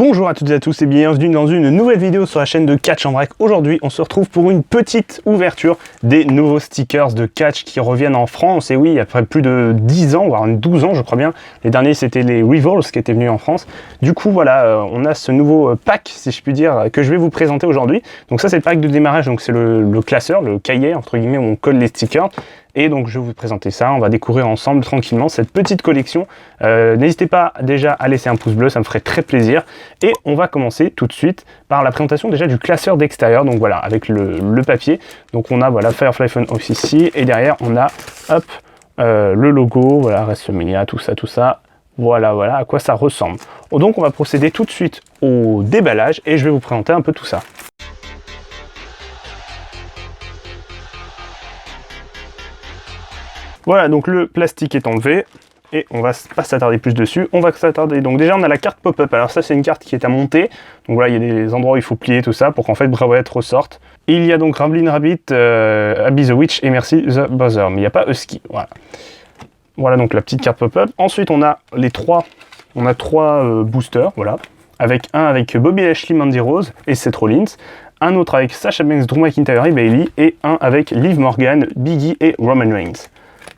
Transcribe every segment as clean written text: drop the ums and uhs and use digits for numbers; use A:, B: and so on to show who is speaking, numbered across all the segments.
A: Bonjour à toutes et à tous et bienvenue dans une nouvelle vidéo sur la chaîne de Catch en Break. Aujourd'hui, on se retrouve pour une petite ouverture des nouveaux stickers de Catch qui reviennent en France. Et oui, après plus de 10 ans, voire 12 ans je crois bien. Les derniers c'était les Revolves qui étaient venus en France. Du coup voilà, on a ce nouveau pack, si je puis dire, que je vais vous présenter aujourd'hui. Donc ça c'est le pack de démarrage, donc c'est le classeur, le cahier entre guillemets où on colle les stickers. Et donc je vais vous présenter ça, on va découvrir ensemble tranquillement cette petite collection. N'hésitez pas déjà à laisser un pouce bleu, ça me ferait très plaisir. Et on va commencer tout de suite par la présentation déjà du classeur d'extérieur. Donc voilà, avec le papier. Donc on a voilà Firefly Fun Office ici, et derrière on a hop le logo, voilà WrestleMania, tout ça. Voilà à quoi ça ressemble. Donc on va procéder tout de suite au déballage et je vais vous présenter un peu tout ça. Voilà, donc le plastique est enlevé et on va pas s'attarder plus dessus. On va s'attarder, donc déjà on a la carte pop-up. Alors ça c'est une carte qui est à monter. Donc voilà, il y a des endroits où il faut plier tout ça pour qu'en fait Bray Wyatt ressorte. Il y a donc Ramblin' Rabbit, Abby the Witch et Merci the Buzzer. Mais il n'y a pas Husky, voilà. Voilà donc la petite carte pop-up. Ensuite on a trois boosters, voilà. Avec un avec Bobby Lashley, Mandy Rose et Seth Rollins. Un autre avec Sasha Banks, Drew McIntyre et Bayley. Et un avec Liv Morgan, Big E et Roman Reigns.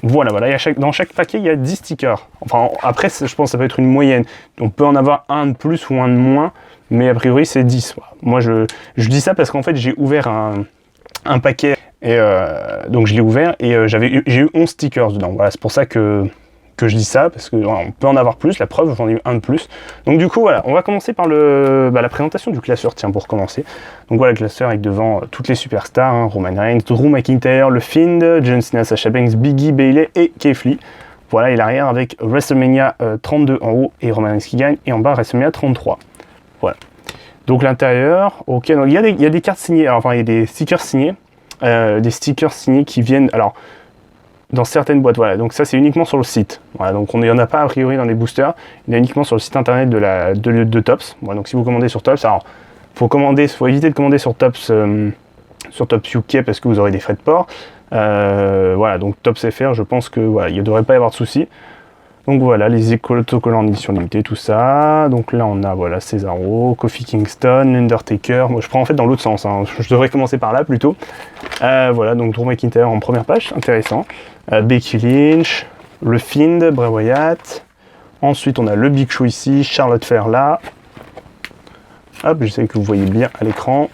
A: Voilà, dans chaque paquet, il y a 10 stickers. Enfin, après, je pense que ça peut être une moyenne. On peut en avoir un de plus ou un de moins, mais a priori, c'est 10. Voilà. Moi, je dis ça parce qu'en fait, j'ai ouvert un paquet, et donc je l'ai ouvert, et j'ai eu 11 stickers dedans. Voilà, c'est pour ça que je dis ça, parce que voilà, on peut en avoir plus, la preuve, j'en ai eu un de plus. Donc du coup, voilà, on va commencer par la présentation du classeur, tiens, pour commencer. Donc voilà, le classeur avec devant toutes les superstars, hein, Roman Reigns, Drew McIntyre, Le Fiend, John Cena, Sasha Banks, Big E, Bayley et Keith Lee. Voilà, et l'arrière avec WrestleMania 32 en haut et Roman Reigns qui gagne, et en bas WrestleMania 33. Voilà. Donc l'intérieur, ok, donc il y a des cartes signées, alors, enfin il y a des stickers signés qui viennent, alors, dans certaines boîtes, voilà, donc ça c'est uniquement sur le site. Voilà, donc il n'y en a pas a priori dans les boosters, il y en a uniquement sur le site internet de Topps. Voilà, donc si vous commandez sur Topps, alors faut éviter de commander sur Topps UK parce que vous aurez des frais de port. Voilà, donc Topps FR, je pense que voilà, il ne devrait pas y avoir de soucis. Donc voilà, les autocollants en édition limitée, tout ça. Donc là on a voilà Cesaro, Kofi Kingston, Undertaker. Moi je prends en fait dans l'autre sens, hein. Je devrais commencer par là plutôt. Voilà, donc Drew McIntyre en première page, intéressant. Becky Lynch, Le Fiend, Bray Wyatt. Ensuite on a le Big Show ici, Charlotte Flair là. Hop, je sais que vous voyez bien à l'écran.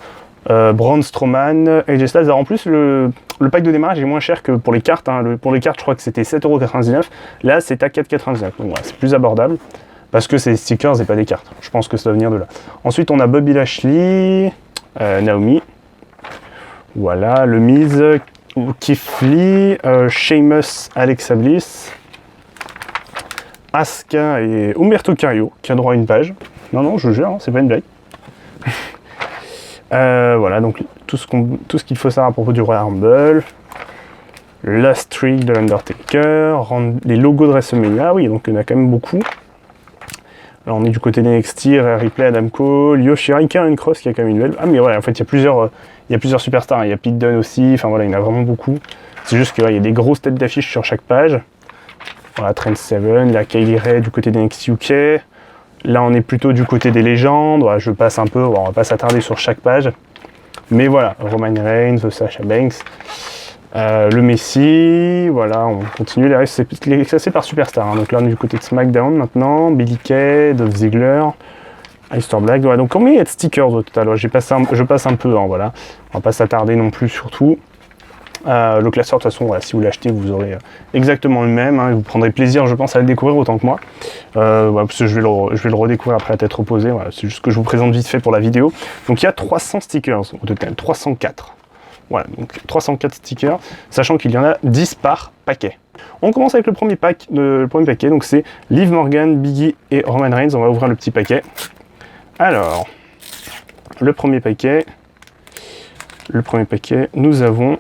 A: Braun Strowman, AJ Styles. Alors en plus le pack de démarrage est moins cher que pour les cartes, hein. Pour les cartes je crois que c'était 7,99€, là c'est à 4,99€, donc voilà, c'est plus abordable, parce que c'est des stickers et pas des cartes, je pense que ça va venir de là. Ensuite on a Bobby Lashley, Naomi, voilà, le Miz, Keith Lee, Sheamus, Alexa Bliss, Asuka et Humberto Carrillo, qui a droit à une page. Non, je jure, hein, c'est pas une blague. Voilà, donc tout ce qu'il faut savoir à propos du Royal Rumble, la streak de l'Undertaker, les logos de WrestleMania, oui, donc il y en a quand même beaucoup. Alors on est du côté d'NXT, Rhea Ripley, Adam Cole, Yoshi-Harai, Karrion Kross qui a quand même une belle... Ah mais voilà, en fait il y a plusieurs superstars, hein. Il y a Pete Dunne aussi, enfin voilà, il y en a vraiment beaucoup. C'est juste qu'il y a des grosses têtes d'affiche sur chaque page. Voilà, Trent Seven, la Kylie Ray du côté d'NXT UK. Là on est plutôt du côté des légendes, voilà, je passe un peu, on va pas s'attarder sur chaque page. Mais voilà, Roman Reigns, Sasha Banks, le Messi, voilà, on continue, c'est classé par superstar, hein. Donc là on est du côté de SmackDown maintenant, Billie Kay, Dolph Ziggler, Aleister Black, voilà. Donc combien il y a de stickers au total? Je passe un peu, hein, voilà, on va pas s'attarder non plus surtout. Le classeur de toute façon, voilà, si vous l'achetez vous aurez exactement le même, hein, et vous prendrez plaisir je pense à le découvrir autant que moi, voilà, parce que je vais le redécouvrir après la tête reposée, voilà, c'est juste que je vous présente vite fait pour la vidéo. Donc il y a 300 stickers au total, 304, voilà, donc 304 stickers, sachant qu'il y en a 10 par paquet. On commence avec le premier paquet, donc c'est Liv Morgan, Big E et Roman Reigns. On va ouvrir le petit paquet. Alors, le premier paquet, nous avons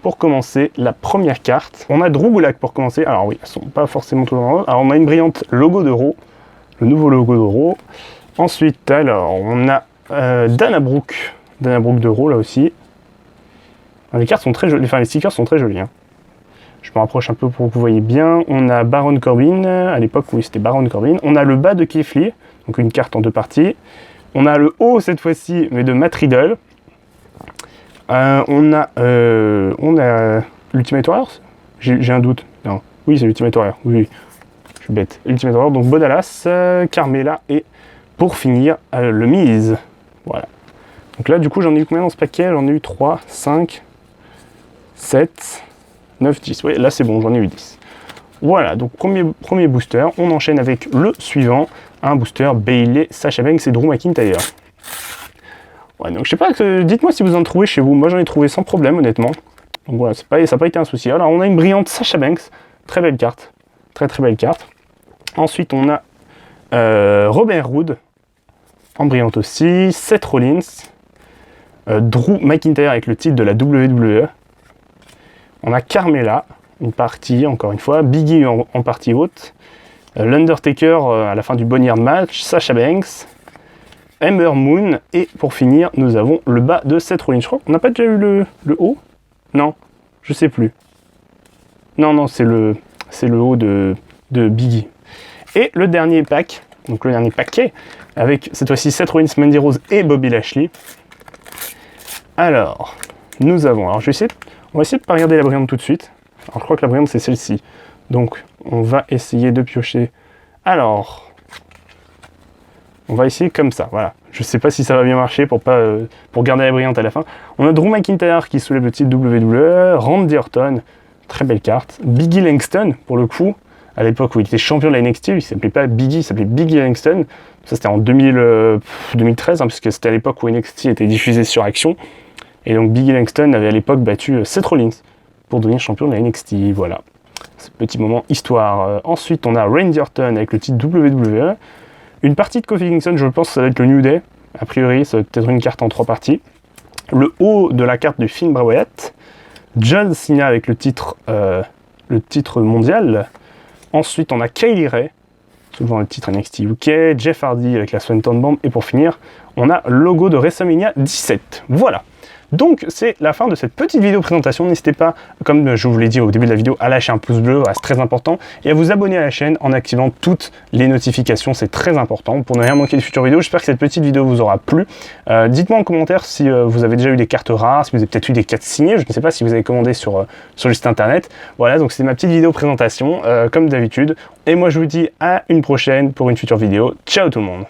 A: pour commencer la première carte. On a Drew Gulak pour commencer. Alors oui, elles sont pas forcément toujours en haut. Alors on a une brillante logo de Raw, le nouveau logo de Raw. Ensuite, alors on a Dana Brooke de Raw là aussi. Les cartes sont très jolies, enfin les stickers sont très jolis, hein. Je me rapproche un peu pour que vous voyez bien. On a Baron Corbin, à l'époque, oui, c'était Baron Corbin. On a le bas de Keith Lee, donc une carte en 2 parties. On a le haut, cette fois-ci, mais de Matt Riddle. On a l'Ultimate Warrior. J'ai un doute. Non. Oui, c'est l'Ultimate Warrior. Oui, je suis bête. Ultimate Warrior, donc Bodalas, Carmella et pour finir, le Miz. Voilà. Donc là, du coup, j'en ai eu combien dans ce paquet? J'en ai eu 3, 5, 7, 9, 10. Oui, là, c'est bon, j'en ai eu 10. Voilà, donc premier booster. On enchaîne avec le suivant. Un booster Bayley, Sasha Banks et Drew McIntyre. Ouais, donc je sais pas, dites-moi si vous en trouvez chez vous. Moi, j'en ai trouvé sans problème, honnêtement. Donc voilà, ça n'a pas été un souci. Alors, on a une brillante Sasha Banks. Très belle carte. Très belle carte. Ensuite, on a Robert Roode. En brillante aussi. Seth Rollins. Drew McIntyre avec le titre de la WWE. On a Carmella, une partie, encore une fois. Big E en partie haute. L'Undertaker à la fin du Boneyard match. Sasha Banks. Ember Moon. Et pour finir, nous avons le bas de Seth Rollins. Je crois qu'on n'a pas déjà eu le haut? Non, je sais plus. Non, c'est le haut de Big E. Et le dernier pack, donc le dernier paquet, avec cette fois-ci Seth Rollins, Mandy Rose et Bobby Lashley. Alors, nous avons... Alors, on va essayer de ne pas regarder la brillante tout de suite. Alors, je crois que la brillante, c'est celle-ci. Donc, on va essayer de piocher. Alors, on va essayer comme ça, voilà. Je ne sais pas si ça va bien marcher pour garder la brillante à la fin. On a Drew McIntyre qui soulève le titre WWE. Randy Orton, très belle carte. Biggie Langston, pour le coup. À l'époque où il était champion de la NXT, il ne s'appelait pas Biggie, il s'appelait Biggie Langston. Ça, c'était en 2013, hein, puisque c'était à l'époque où NXT était diffusé sur Action. Et donc Biggie Langston avait à l'époque battu Seth Rollins pour devenir champion de la NXT. Voilà, ce petit moment histoire. Ensuite, on a Randy Orton avec le titre WWE. Une partie de Kofi Kingston, je pense que ça va être le New Day. A priori, ça va peut-être une carte en 3 parties. Le haut de la carte du Finn Bray Wyatt. John Cena avec le titre mondial. Ensuite, on a Kaylee Ray, souvent le titre NXT UK. Jeff Hardy avec la Swanton Bomb. Et pour finir, on a le logo de WrestleMania 17. Voilà. Donc c'est la fin de cette petite vidéo présentation. N'hésitez pas, comme je vous l'ai dit au début de la vidéo, à lâcher un pouce bleu, c'est très important, et à vous abonner à la chaîne en activant toutes les notifications, c'est très important pour ne rien manquer de futures vidéos. J'espère que cette petite vidéo vous aura plu. Dites-moi en commentaire si vous avez déjà eu des cartes rares, si vous avez peut-être eu des cartes signées, je ne sais pas si vous avez commandé sur le site internet. Voilà, donc c'est ma petite vidéo présentation, comme d'habitude, et moi je vous dis à une prochaine pour une future vidéo. Ciao tout le monde!